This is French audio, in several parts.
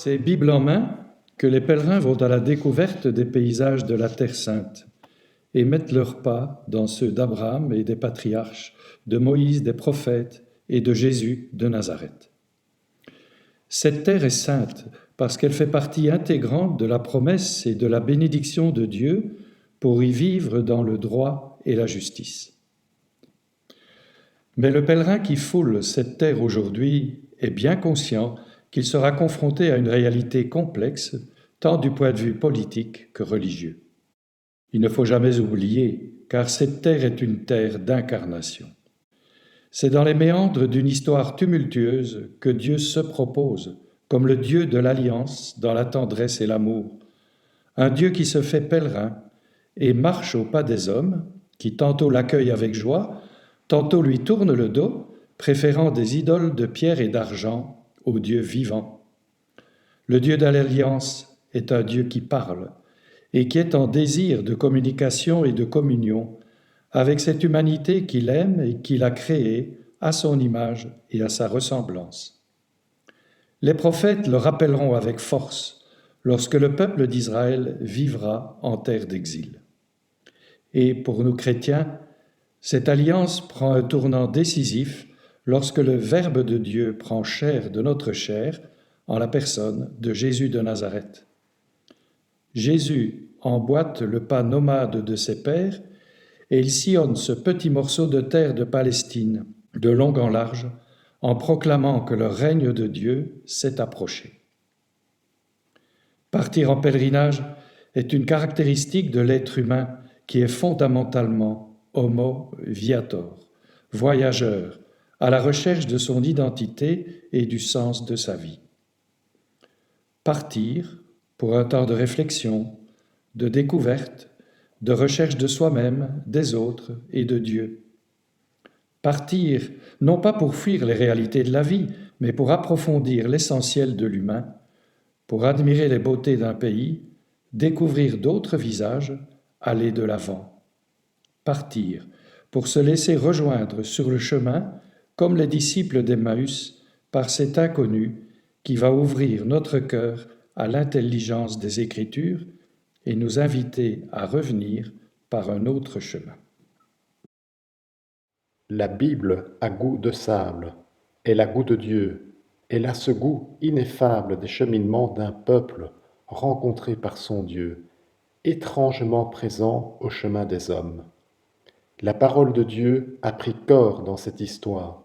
C'est Bible en main que les pèlerins vont à la découverte des paysages de la Terre Sainte et mettent leurs pas dans ceux d'Abraham et des patriarches, de Moïse, des prophètes et de Jésus de Nazareth. Cette terre est sainte parce qu'elle fait partie intégrante de la promesse et de la bénédiction de Dieu pour y vivre dans le droit et la justice. Mais le pèlerin qui foule cette terre aujourd'hui est bien conscient qu'il sera confronté à une réalité complexe, tant du point de vue politique que religieux. Il ne faut jamais oublier, car cette terre est une terre d'incarnation. C'est dans les méandres d'une histoire tumultueuse que Dieu se propose comme le Dieu de l'alliance dans la tendresse et l'amour, un Dieu qui se fait pèlerin et marche au pas des hommes, qui tantôt l'accueillent avec joie, tantôt lui tournent le dos, préférant des idoles de pierre et d'argent au Dieu vivant. Le Dieu de l'alliance est un Dieu qui parle et qui est en désir de communication et de communion avec cette humanité qu'il aime et qu'il a créée à son image et à sa ressemblance. Les prophètes le rappelleront avec force lorsque le peuple d'Israël vivra en terre d'exil. Et pour nous chrétiens, cette alliance prend un tournant décisif lorsque le Verbe de Dieu prend chair de notre chair en la personne de Jésus de Nazareth. Jésus emboîte le pas nomade de ses pères et il sillonne ce petit morceau de terre de Palestine, de long en large, en proclamant que le règne de Dieu s'est approché. Partir en pèlerinage est une caractéristique de l'être humain qui est fondamentalement homo viator, voyageur, à la recherche de son identité et du sens de sa vie. Partir pour un temps de réflexion, de découverte, de recherche de soi-même, des autres et de Dieu. Partir, non pas pour fuir les réalités de la vie, mais pour approfondir l'essentiel de l'humain, pour admirer les beautés d'un pays, découvrir d'autres visages, aller de l'avant. Partir, pour se laisser rejoindre sur le chemin, comme les disciples d'Emmaüs, par cet inconnu qui va ouvrir notre cœur à l'intelligence des Écritures et nous inviter à revenir par un autre chemin. La Bible a goût de sable, elle a goût de Dieu, elle a ce goût ineffable des cheminements d'un peuple rencontré par son Dieu, étrangement présent au chemin des hommes. La parole de Dieu a pris corps dans cette histoire,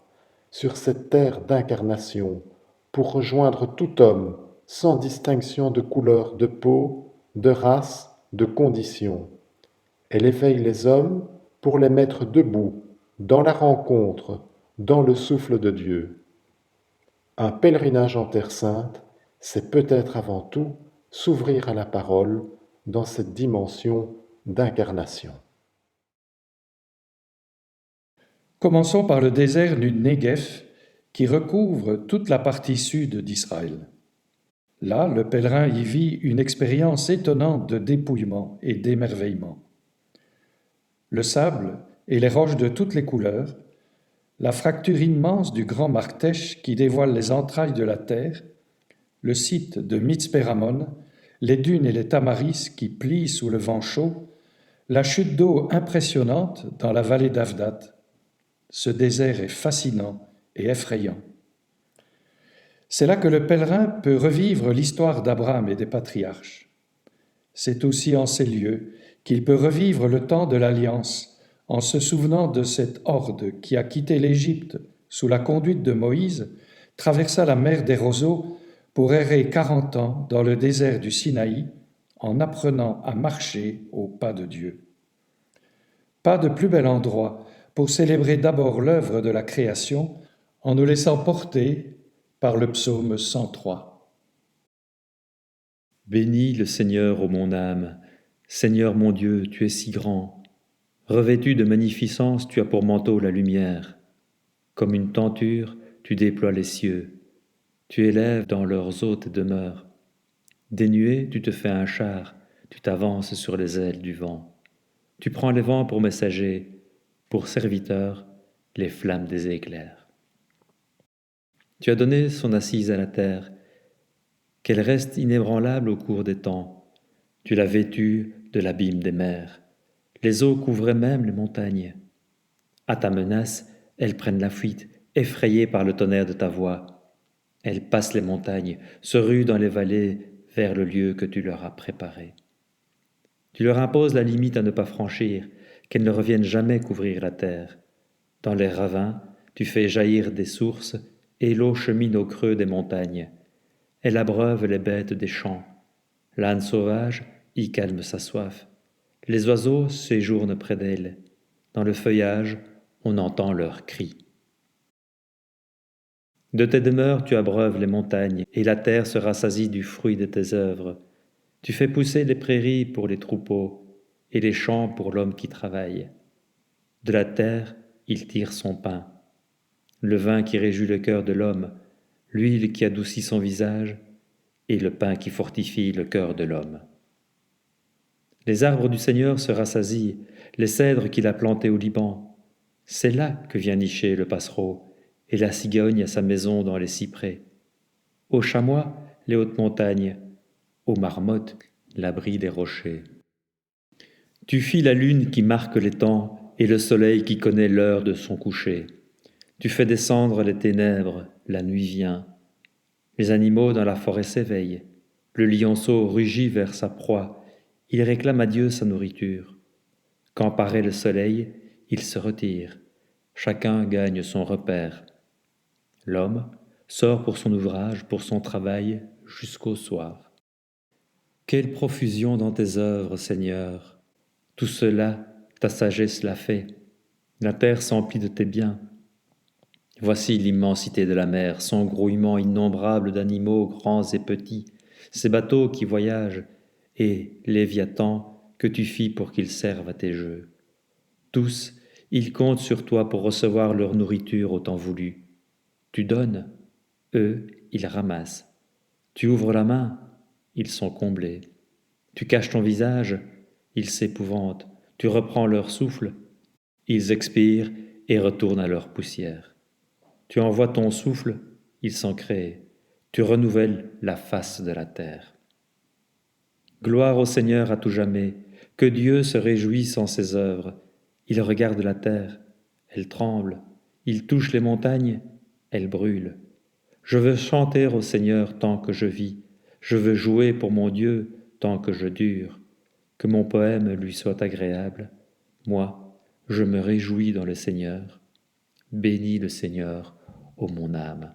sur cette terre d'incarnation, pour rejoindre tout homme, sans distinction de couleur de peau, de race, de condition. Elle éveille les hommes pour les mettre debout, dans la rencontre, dans le souffle de Dieu. Un pèlerinage en Terre Sainte, c'est peut-être avant tout s'ouvrir à la parole dans cette dimension d'incarnation. Commençons par le désert du Negev qui recouvre toute la partie sud d'Israël. Là, le pèlerin y vit une expérience étonnante de dépouillement et d'émerveillement. Le sable et les roches de toutes les couleurs, la fracture immense du grand Martèche qui dévoile les entrailles de la terre, le site de Mitzpéramon, les dunes et les tamaris qui plient sous le vent chaud, la chute d'eau impressionnante dans la vallée d'Avdat. Ce désert est fascinant et effrayant. C'est là que le pèlerin peut revivre l'histoire d'Abraham et des patriarches. C'est aussi en ces lieux qu'il peut revivre le temps de l'Alliance, en se souvenant de cette horde qui a quitté l'Égypte sous la conduite de Moïse, traversa la mer des roseaux pour errer 40 ans dans le désert du Sinaï, en apprenant à marcher au pas de Dieu. Pas de plus bel endroit pour célébrer d'abord l'œuvre de la création en nous laissant porter par le psaume 103. Bénis le Seigneur, ô mon âme. Seigneur mon Dieu, tu es si grand. Revêtu de magnificence, tu as pour manteau la lumière. Comme une tenture, tu déploies les cieux. Tu élèves dans leurs hautes demeures. Des nuées, tu te fais un char, tu t'avances sur les ailes du vent. Tu prends les vents pour messagers, pour serviteurs, les flammes des éclairs. Tu as donné son assise à la terre, qu'elle reste inébranlable au cours des temps. Tu l'as vêtue de l'abîme des mers. Les eaux couvraient même les montagnes. À ta menace, elles prennent la fuite, effrayées par le tonnerre de ta voix. Elles passent les montagnes, se ruent dans les vallées vers le lieu que tu leur as préparé. Tu leur imposes la limite à ne pas franchir, qu'elles ne reviennent jamais couvrir la terre. Dans les ravins, tu fais jaillir des sources, et l'eau chemine au creux des montagnes. Elle abreuve les bêtes des champs. L'âne sauvage y calme sa soif. Les oiseaux séjournent près d'elle. Dans le feuillage, on entend leurs cris. De tes demeures, tu abreuves les montagnes, et la terre se rassasie du fruit de tes œuvres. Tu fais pousser les prairies pour les troupeaux, et les champs pour l'homme qui travaille. De la terre, il tire son pain. Le vin qui réjouit le cœur de l'homme, l'huile qui adoucit son visage, et le pain qui fortifie le cœur de l'homme. Les arbres du Seigneur se rassasient, les cèdres qu'il a plantés au Liban. C'est là que vient nicher le passereau, et la cigogne a sa maison dans les cyprès. Aux chamois, les hautes montagnes, aux marmottes, l'abri des rochers. Tu fis la lune qui marque les temps, et le soleil qui connaît l'heure de son coucher. Tu fais descendre les ténèbres, la nuit vient. Les animaux dans la forêt s'éveillent. Le lionceau rugit vers sa proie. Il réclame à Dieu sa nourriture. Quand paraît le soleil, il se retire. Chacun gagne son repère. L'homme sort pour son ouvrage, pour son travail, jusqu'au soir. Quelle profusion dans tes œuvres, Seigneur! Tout cela, ta sagesse l'a fait. La terre s'emplit de tes biens. Voici l'immensité de la mer, son grouillement innombrable d'animaux grands et petits, ces bateaux qui voyagent, et Léviathan que tu fis pour qu'ils servent à tes jeux. Tous, ils comptent sur toi pour recevoir leur nourriture au temps voulu. Tu donnes, eux, ils ramassent. Tu ouvres la main, ils sont comblés. Tu caches ton visage, ils s'épouvantent. Tu reprends leur souffle, ils expirent et retournent à leur poussière. Tu envoies ton souffle, ils s'en créent. Tu renouvelles la face de la terre. Gloire au Seigneur à tout jamais, que Dieu se réjouisse en ses œuvres. Il regarde la terre, elle tremble. Il touche les montagnes, elles brûlent. Je veux chanter au Seigneur tant que je vis. Je veux jouer pour mon Dieu tant que je dure. Que mon poème lui soit agréable. Moi, je me réjouis dans le Seigneur. Bénis le Seigneur, ô mon âme.